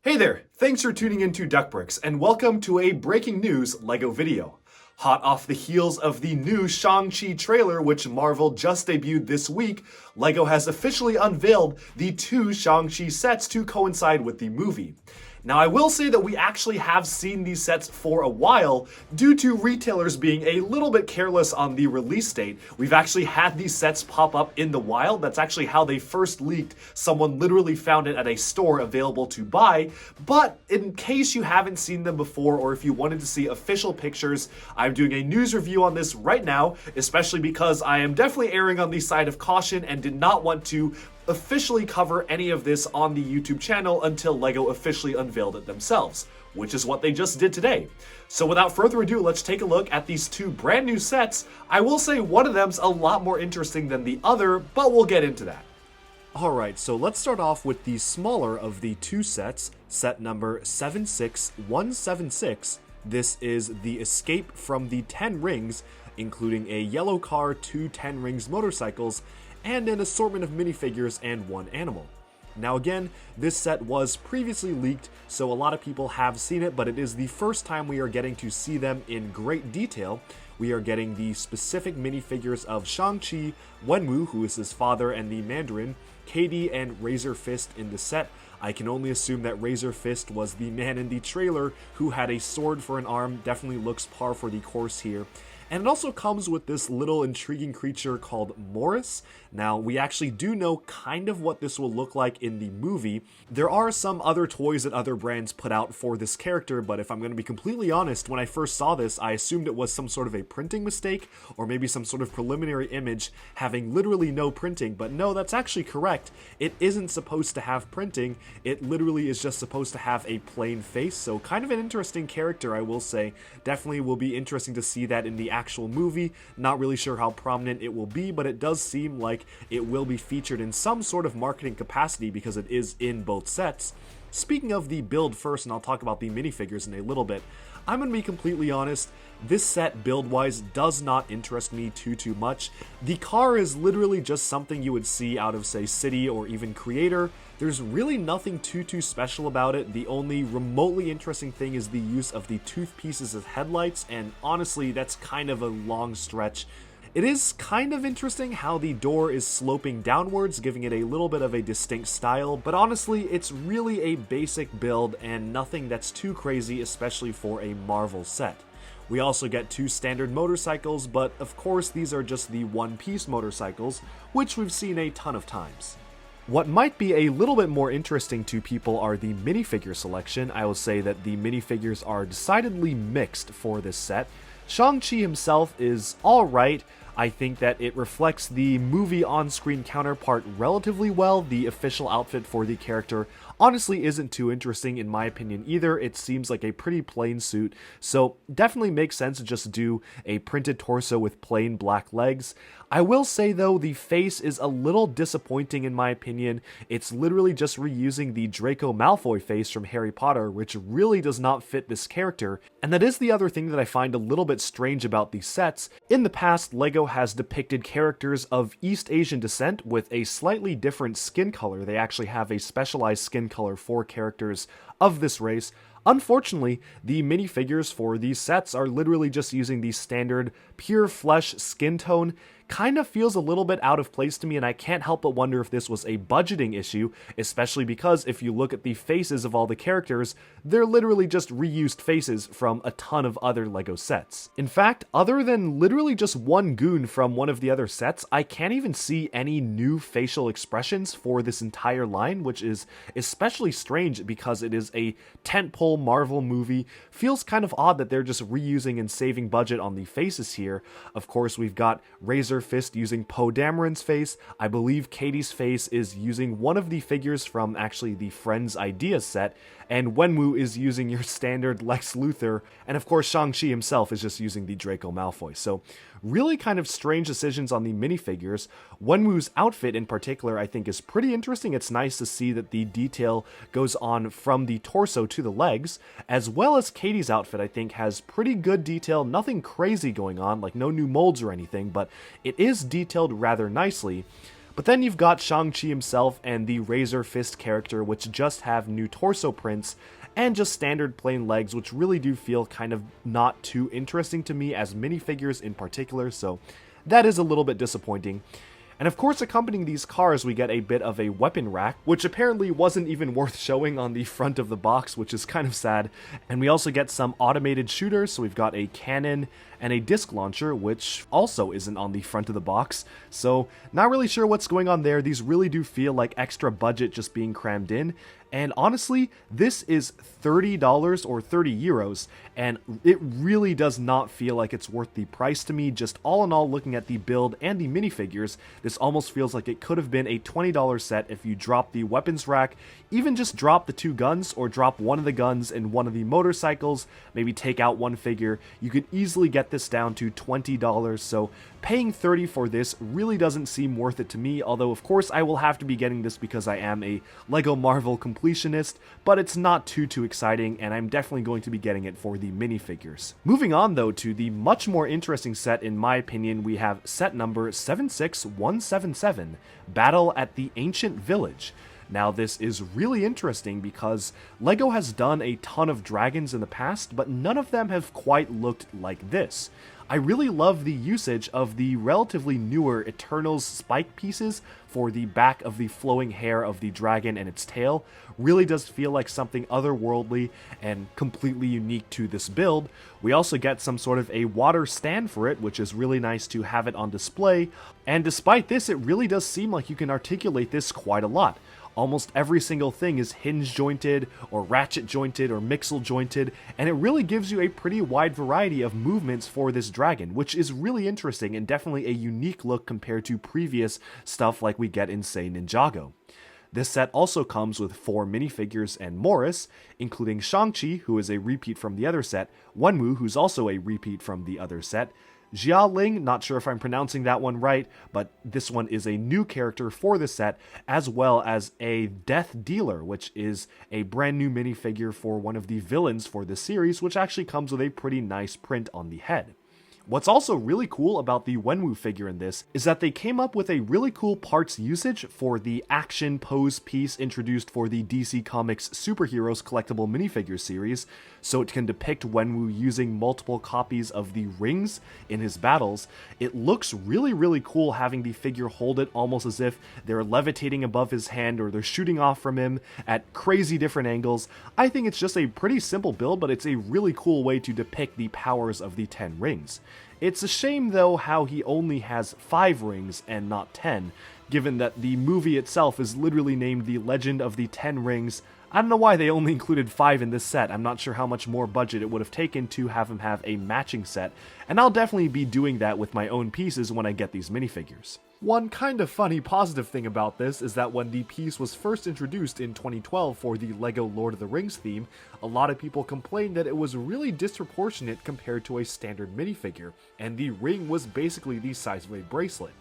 Hey there, thanks for tuning into Duckbricks, and welcome to a breaking news LEGO video. Hot off the heels of the new Shang-Chi trailer, which Marvel just debuted this week, LEGO has officially unveiled the two Shang-Chi sets to coincide with the movie. Now, I will say that we actually have seen these sets for a while due to retailers being a little bit careless on the release date. We've actually had these sets pop up in the wild. That's actually how they first leaked. Someone literally found it at a store available to buy. But in case you haven't seen them before, or if you wanted to see official pictures, I'm doing a news review on this right now, especially because I am definitely erring on the side of caution and did not want to officially cover any of this on the YouTube channel until LEGO officially unveiled it themselves, which is what they just did today. So without further ado, let's take a look at these two brand new sets. I will say one of them's a lot more interesting than the other, but we'll get into that. Alright, so let's start off with the smaller of the two sets, set number 76176. This is the Escape from the 10 Rings, including a yellow car, two 10 Rings motorcycles, and an assortment of minifigures and one animal. Now again, this set was previously leaked, so a lot of people have seen it, but it is the first time we are getting to see them in great detail. We are getting the specific minifigures of Shang-Chi, Wenwu, who is his father, and the Mandarin, Katie, and Razor Fist in the set. I can only assume that Razor Fist was the man in the trailer who had a sword for an arm. Definitely looks par for the course here. And it also comes with this little intriguing creature called Morris. Now, we actually do know kind of what this will look like in the movie. There are some other toys that other brands put out for this character, but if I'm going to be completely honest, when I first saw this, I assumed it was some sort of a printing mistake, or maybe some sort of preliminary image having literally no printing, but no, that's actually correct. It isn't supposed to have printing, it literally is just supposed to have a plain face, so kind of an interesting character, I will say. Definitely will be interesting to see that in the actual movie. Not really sure how prominent it will be, but it does seem like it will be featured in some sort of marketing capacity because it is in both sets. Speaking of the build first, and I'll talk about the minifigures in a little bit, I'm going to be completely honest, this set build-wise does not interest me too much. The car is literally just something you would see out of, say, City or even Creator. There's really nothing too special about it. The only remotely interesting thing is the use of the tooth pieces as headlights, and honestly, that's kind of a long stretch. It is kind of interesting how the door is sloping downwards, giving it a little bit of a distinct style, but honestly, it's really a basic build and nothing that's too crazy, especially for a Marvel set. We also get two standard motorcycles, but of course these are just the one-piece motorcycles, which we've seen a ton of times. What might be a little bit more interesting to people are the minifigure selection. I will say that the minifigures are decidedly mixed for this set. Shang-Chi himself is alright. I think that it reflects the movie on-screen counterpart relatively well. The official outfit for the character honestly isn't too interesting in my opinion either. It seems like a pretty plain suit, so definitely makes sense to just do a printed torso with plain black legs. I will say though, the face is a little disappointing in my opinion. It's literally just reusing the Draco Malfoy face from Harry Potter, which really does not fit this character. And that is the other thing that I find a little bit strange about these sets. In the past, LEGO has depicted characters of East Asian descent with a slightly different skin color. They actually have a specialized skin color for characters of this race. Unfortunately, the minifigures for these sets are literally just using the standard pure flesh skin tone. Kind of feels a little bit out of place to me, and I can't help but wonder if this was a budgeting issue, especially because if you look at the faces of all the characters, they're literally just reused faces from a ton of other LEGO sets. In fact, other than literally just one goon from one of the other sets, I can't even see any new facial expressions for this entire line, which is especially strange because it is a tentpole Marvel movie. Feels kind of odd that they're just reusing and saving budget on the faces here. Of course, we've got Razor Fist using Poe Dameron's face. I believe Katie's face is using one of the figures from actually the Friends Ideas set, and Wenwu is using your standard Lex Luthor, and of course Shang-Chi himself is just using the Draco Malfoy. So really kind of strange decisions on the minifigures. Wenwu's outfit in particular I think is pretty interesting. It's nice to see that the detail goes on from the torso to the legs, as well as Katie's outfit I think has pretty good detail, nothing crazy going on, like no new molds or anything, but it is detailed rather nicely. But then you've got Shang-Chi himself and the Razor Fist character, which just have new torso prints and just standard plain legs, which really do feel kind of not too interesting to me as minifigures in particular, so that is a little bit disappointing. And of course, accompanying these cars, we get a bit of a weapon rack, which apparently wasn't even worth showing on the front of the box, which is kind of sad. And we also get some automated shooters, so we've got a cannon and a disc launcher, which also isn't on the front of the box. So not really sure what's going on there. These really do feel like extra budget just being crammed in. And honestly, this is $30 or 30 euros, and it really does not feel like it's worth the price to me. Just all in all, looking at the build and the minifigures, this almost feels like it could have been a $20 set if you drop the weapons rack, even just drop the 2 guns, or drop one of the guns and one of the motorcycles, maybe take out one figure. You could easily get this down to $20, so paying $30 for this really doesn't seem worth it to me, although of course I will have to be getting this because I am a LEGO Marvel completionist, but it's not too exciting, and I'm definitely going to be getting it for the minifigures. Moving on though to the much more interesting set in my opinion, we have set number 76177, Battle at the Ancient Village. Now this is really interesting because LEGO has done a ton of dragons in the past, but none of them have quite looked like this. I really love the usage of the relatively newer Eternals spike pieces for the back of the flowing hair of the dragon and its tail. Really does feel like something otherworldly and completely unique to this build. We also get some sort of a water stand for it, which is really nice to have it on display. And despite this, it really does seem like you can articulate this quite a lot. Almost every single thing is hinge jointed or ratchet jointed or mixel jointed, and it really gives you a pretty wide variety of movements for this dragon, which is really interesting and definitely a unique look compared to previous stuff like we get in, say, Ninjago. This set also comes with 4 minifigures and Morris, including Shang-Chi, who is a repeat from the other set, Wenwu, who's also a repeat from the other set, Jia Ling, not sure if I'm pronouncing that one right, but this one is a new character for the set, as well as a Death Dealer, which is a brand new minifigure for one of the villains for the series, which actually comes with a pretty nice print on the head. What's also really cool about the Wenwu figure in this is that they came up with a really cool parts usage for the action pose piece introduced for the DC Comics Superheroes collectible minifigure series, so it can depict Wenwu using multiple copies of the rings in his battles. It looks really cool having the figure hold it almost as if they're levitating above his hand or they're shooting off from him at crazy different angles. I think it's just a pretty simple build, but it's a really cool way to depict the powers of the 10 rings. It's a shame, though, how he only has 5 rings and not 10, given that the movie itself is literally named The Legend of the 10 Rings. I don't know why they only included 5 in this set. I'm not sure how much more budget it would have taken to have him have a matching set, and I'll definitely be doing that with my own pieces when I get these minifigures. One kind of funny positive thing about this is that when the piece was first introduced in 2012 for the LEGO Lord of the Rings theme, a lot of people complained that it was really disproportionate compared to a standard minifigure, and the ring was basically the size of a bracelet.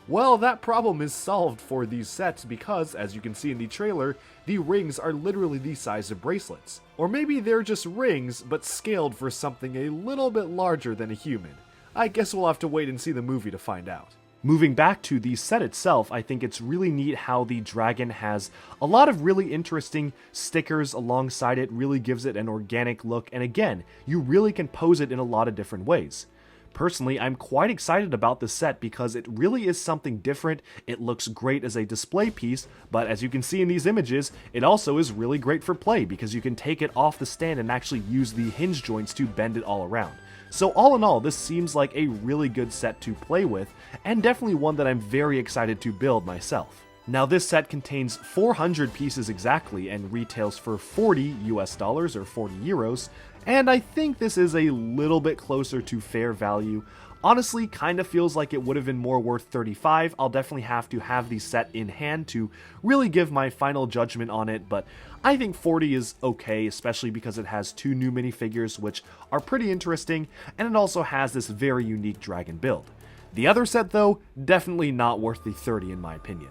Well, that problem is solved for these sets because, as you can see in the trailer, the rings are literally the size of bracelets. Or maybe they're just rings, but scaled for something a little bit larger than a human. I guess we'll have to wait and see the movie to find out. Moving back to the set itself, I think it's really neat how the dragon has a lot of really interesting stickers alongside it, really gives it an organic look, and again, you really can pose it in a lot of different ways. Personally, I'm quite excited about this set because it really is something different. It looks great as a display piece, but as you can see in these images, it also is really great for play because you can take it off the stand and actually use the hinge joints to bend it all around. So all in all, this seems like a really good set to play with, and definitely one that I'm very excited to build myself. Now this set contains 400 pieces exactly and retails for $40 US or 40 euros, and I think this is a little bit closer to fair value. Honestly, kind of feels like it would have been more worth 35. I'll definitely have to have the set in hand to really give my final judgment on it, but I think 40 is okay, especially because it has 2 new minifigures which are pretty interesting, and it also has this very unique dragon build. The other set though, definitely not worth the 30 in my opinion.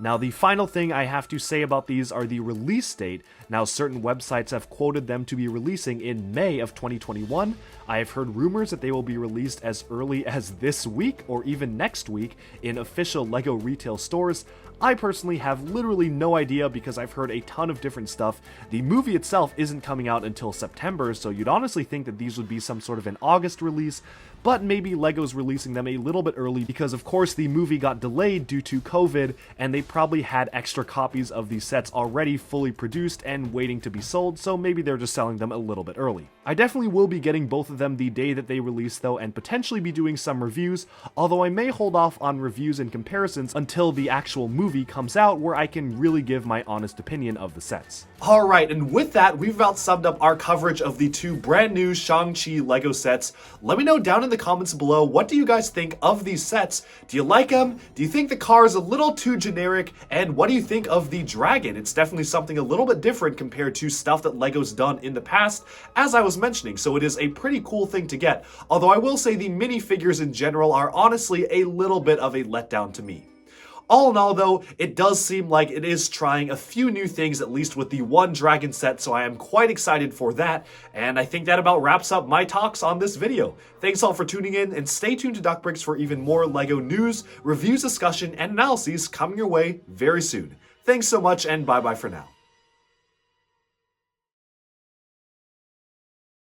Now, the final thing I have to say about these are the release date. Now, certain websites have quoted them to be releasing in May of 2021. I have heard rumors that they will be released as early as this week or even next week in official LEGO retail stores. I personally have literally no idea because I've heard a ton of different stuff. The movie itself isn't coming out until September, so you'd honestly think that these would be some sort of an August release, but maybe LEGO's releasing them a little bit early because of course the movie got delayed due to COVID, and they probably had extra copies of these sets already fully produced and waiting to be sold, so maybe they're just selling them a little bit early. I definitely will be getting both of them the day that they release though, and potentially be doing some reviews, although I may hold off on reviews and comparisons until the actual movie comes out where I can really give my honest opinion of the sets. Alright, and with that, we've about summed up our coverage of the two brand new Shang-Chi LEGO sets. Let me know down in the comments below, what do you guys think of these sets? Do you like them? Do you think the car is a little too generic? And what do you think of the dragon? It's definitely something a little bit different compared to stuff that LEGO's done in the past, as I was mentioning, so it is a pretty cool thing to get. Although I will say the minifigures in general are honestly a little bit of a letdown to me. All in all though, it does seem like it is trying a few new things, at least with the one dragon set, so I am quite excited for that, and I think that about wraps up my talks on this video. Thanks all for tuning in, and stay tuned to DuckBricks for even more LEGO news, reviews, discussion, and analyses coming your way very soon. Thanks so much, and bye bye for now.